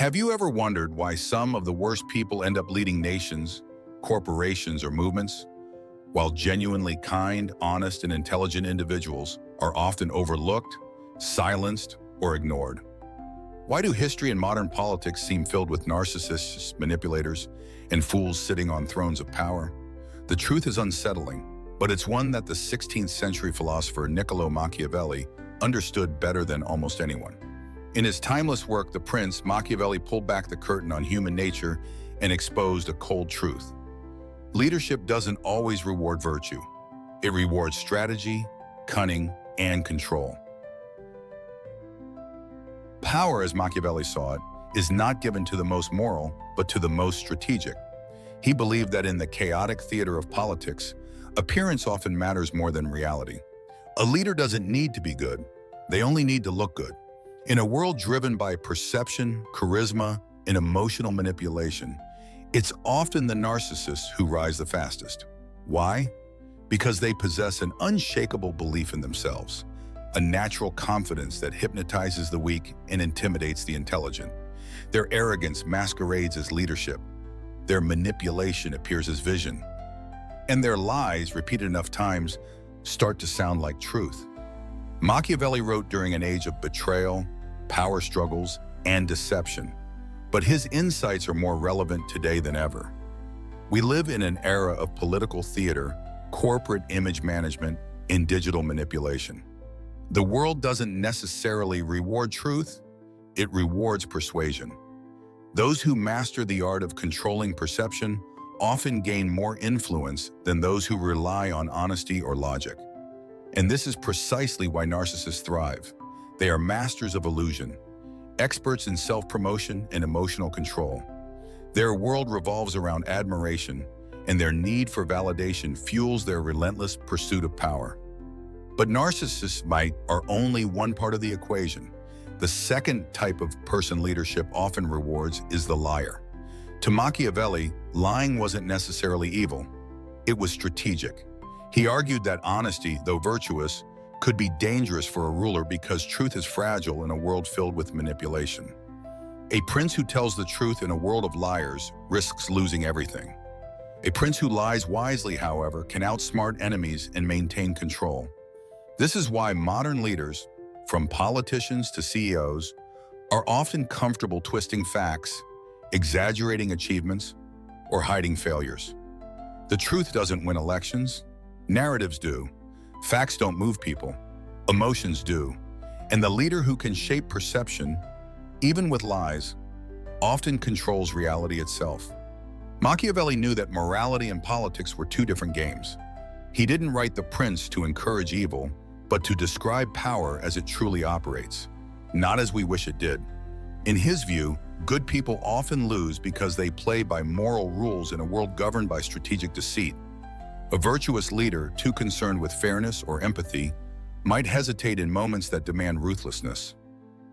Have you ever wondered why some of the worst people end up leading nations, corporations, or movements, while genuinely kind, honest, and intelligent individuals are often overlooked, silenced, or ignored? Why do history and modern politics seem filled with narcissists, manipulators, and fools sitting on thrones of power? The truth is unsettling, but it's one that the 16th century philosopher Niccolo Machiavelli understood better than almost anyone. In his timeless work, The Prince, Machiavelli pulled back the curtain on human nature and exposed a cold truth. Leadership doesn't always reward virtue. It rewards strategy, cunning, and control. Power, as Machiavelli saw it, is not given to the most moral, but to the most strategic. He believed that in the chaotic theater of politics, appearance often matters more than reality. A leader doesn't need to be good. They only need to look good. In a world driven by perception, charisma, and emotional manipulation, it's often the narcissists who rise the fastest. Why? Because they possess an unshakable belief in themselves, a natural confidence that hypnotizes the weak and intimidates the intelligent. Their arrogance masquerades as leadership. Their manipulation appears as vision. And their lies, repeated enough times, start to sound like truth. Machiavelli wrote during an age of betrayal, power struggles, and deception, but his insights are more relevant today than ever. We live in an era of political theater, corporate image management, and digital manipulation. The world doesn't necessarily reward truth, it rewards persuasion. Those who master the art of controlling perception often gain more influence than those who rely on honesty or logic. And this is precisely why narcissists thrive. They are masters of illusion, experts in self-promotion and emotional control. Their world revolves around admiration, and their need for validation fuels their relentless pursuit of power. But narcissists are only one part of the equation. The second type of person leadership often rewards is the liar. To Machiavelli, lying wasn't necessarily evil. It was strategic. He argued that honesty, though virtuous, could be dangerous for a ruler because truth is fragile in a world filled with manipulation. A prince who tells the truth in a world of liars risks losing everything. A prince who lies wisely, however, can outsmart enemies and maintain control. This is why modern leaders, from politicians to CEOs, are often comfortable twisting facts, exaggerating achievements, or hiding failures. The truth doesn't win elections. Narratives do. Facts don't move people. Emotions do. And the leader who can shape perception, even with lies, often controls reality itself. Machiavelli knew that morality and politics were two different games. He didn't write The Prince to encourage evil, but to describe power as it truly operates, not as we wish it did. In his view, good people often lose because they play by moral rules in a world governed by strategic deceit. A virtuous leader, too concerned with fairness or empathy, might hesitate in moments that demand ruthlessness.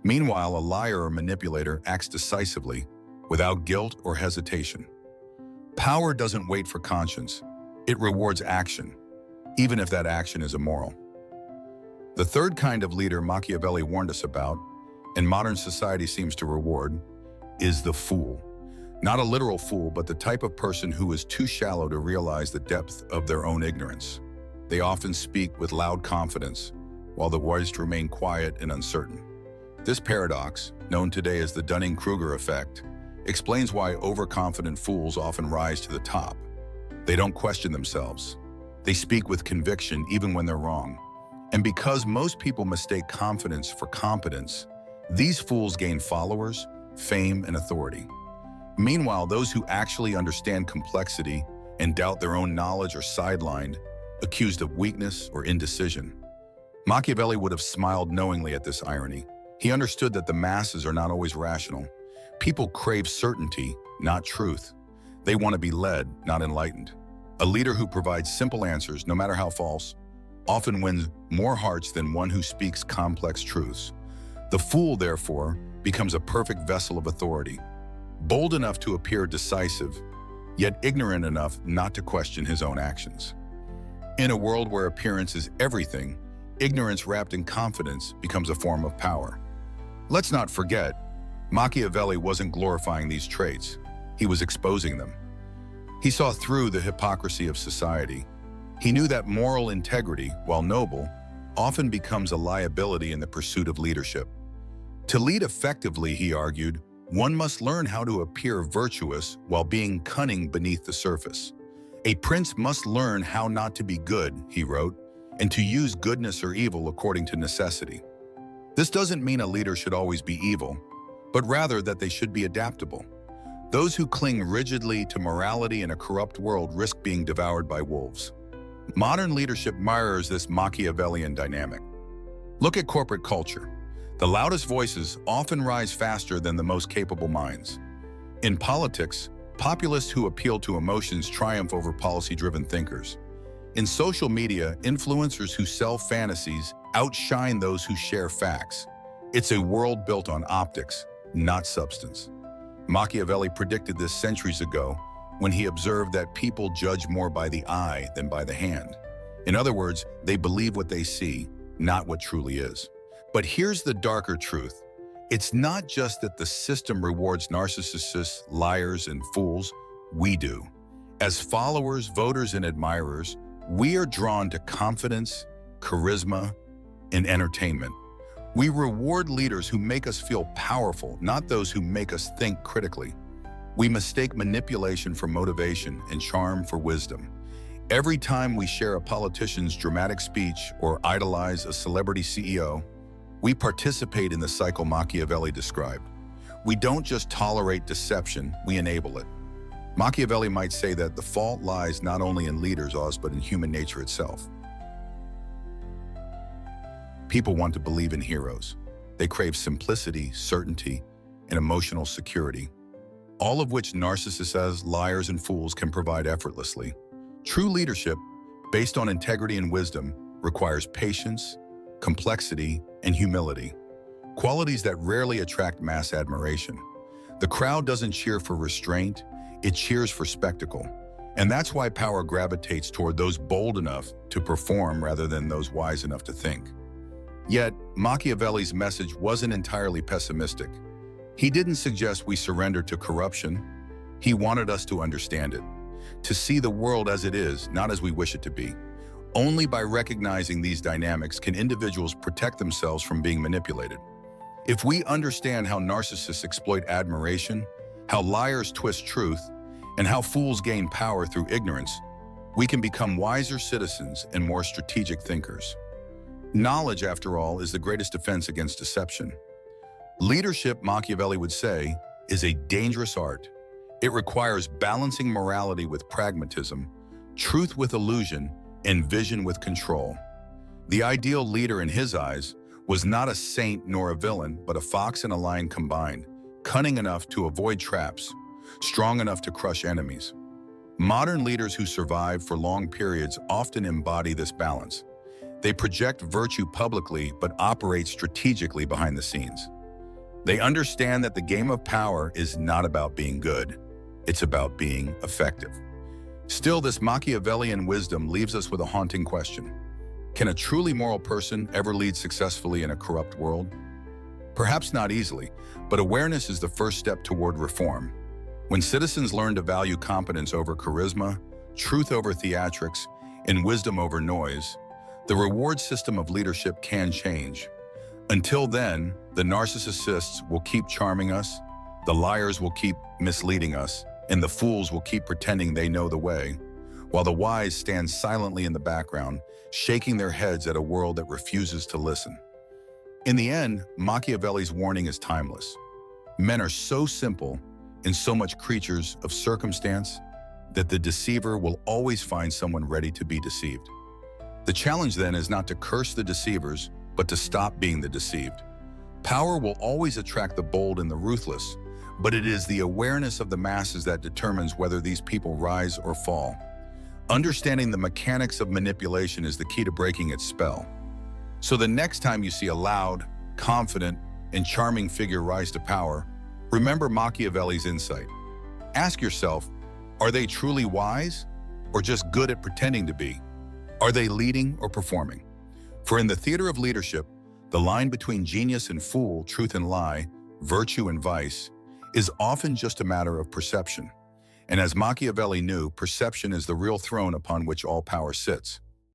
Meanwhile, a liar or manipulator acts decisively, without guilt or hesitation. Power doesn't wait for conscience. It rewards action, even if that action is immoral. The third kind of leader Machiavelli warned us about, and modern society seems to reward, is the fool. Not a literal fool, but the type of person who is too shallow to realize the depth of their own ignorance. They often speak with loud confidence, while the wise remain quiet and uncertain. This paradox, known today as the Dunning-Kruger effect, explains why overconfident fools often rise to the top. They don't question themselves. They speak with conviction even when they're wrong. And because most people mistake confidence for competence, these fools gain followers, fame, and authority. Meanwhile, those who actually understand complexity and doubt their own knowledge are sidelined, accused of weakness or indecision. Machiavelli would have smiled knowingly at this irony. He understood that the masses are not always rational. People crave certainty, not truth. They want to be led, not enlightened. A leader who provides simple answers, no matter how false, often wins more hearts than one who speaks complex truths. The fool, therefore, becomes a perfect vessel of authority, bold enough to appear decisive, yet ignorant enough not to question his own actions. In a world where appearance is everything, ignorance wrapped in confidence becomes a form of power. Let's not forget, Machiavelli wasn't glorifying these traits. He was exposing them. He saw through the hypocrisy of society. He knew that moral integrity, while noble, often becomes a liability in the pursuit of leadership. To lead effectively, he argued, one must learn how to appear virtuous while being cunning beneath the surface. A prince must learn how not to be good, he wrote, and to use goodness or evil according to necessity. This doesn't mean a leader should always be evil, but rather that they should be adaptable. Those who cling rigidly to morality in a corrupt world risk being devoured by wolves. Modern leadership mirrors this Machiavellian dynamic. Look at corporate culture. The loudest voices often rise faster than the most capable minds. In politics, populists who appeal to emotions triumph over policy-driven thinkers. In social media, influencers who sell fantasies outshine those who share facts. It's a world built on optics, not substance. Machiavelli predicted this centuries ago when he observed that people judge more by the eye than by the hand. In other words, they believe what they see, not what truly is. But here's the darker truth. It's not just that the system rewards narcissists, liars, and fools. We do. As followers, voters, and admirers, we are drawn to confidence, charisma, and entertainment. We reward leaders who make us feel powerful, not those who make us think critically. We mistake manipulation for motivation and charm for wisdom. Every time we share a politician's dramatic speech or idolize a celebrity CEO, we participate in the cycle Machiavelli described. We don't just tolerate deception, we enable it. Machiavelli might say that the fault lies not only in leaders, but in human nature itself. People want to believe in heroes. They crave simplicity, certainty, and emotional security, all of which narcissists, liars, and fools can provide effortlessly. True leadership, based on integrity and wisdom, requires patience, complexity, and humility, qualities that rarely attract mass admiration. The crowd doesn't cheer for restraint, it cheers for spectacle. And that's why power gravitates toward those bold enough to perform rather than those wise enough to think. Yet, Machiavelli's message wasn't entirely pessimistic. He didn't suggest we surrender to corruption. He wanted us to understand it, to see the world as it is, not as we wish it to be. Only by recognizing these dynamics can individuals protect themselves from being manipulated. If we understand how narcissists exploit admiration, how liars twist truth, and how fools gain power through ignorance, we can become wiser citizens and more strategic thinkers. Knowledge, after all, is the greatest defense against deception. Leadership, Machiavelli would say, is a dangerous art. It requires balancing morality with pragmatism, truth with illusion, and vision with control. The ideal leader in his eyes was not a saint nor a villain, but a fox and a lion combined, cunning enough to avoid traps, strong enough to crush enemies. Modern leaders who survive for long periods often embody this balance. They project virtue publicly but operate strategically behind the scenes. They understand that the game of power is not about being good, it's about being effective. Still, this Machiavellian wisdom leaves us with a haunting question. Can a truly moral person ever lead successfully in a corrupt world? Perhaps not easily, but awareness is the first step toward reform. When citizens learn to value competence over charisma, truth over theatrics, and wisdom over noise, the reward system of leadership can change. Until then, the narcissists will keep charming us, the liars will keep misleading us, and the fools will keep pretending they know the way, while the wise stand silently in the background, shaking their heads at a world that refuses to listen. In the end, Machiavelli's warning is timeless. Men are so simple and so much creatures of circumstance that the deceiver will always find someone ready to be deceived. The challenge then is not to curse the deceivers, but to stop being the deceived. Power will always attract the bold and the ruthless, but it is the awareness of the masses that determines whether these people rise or fall. Understanding the mechanics of manipulation is the key to breaking its spell. So the next time you see a loud, confident, and charming figure rise to power, remember Machiavelli's insight. Ask yourself, are they truly wise or just good at pretending to be? Are they leading or performing? For in the theater of leadership, the line between genius and fool, truth and lie, virtue and vice, is often just a matter of perception. And as Machiavelli knew, perception is the real throne upon which all power sits.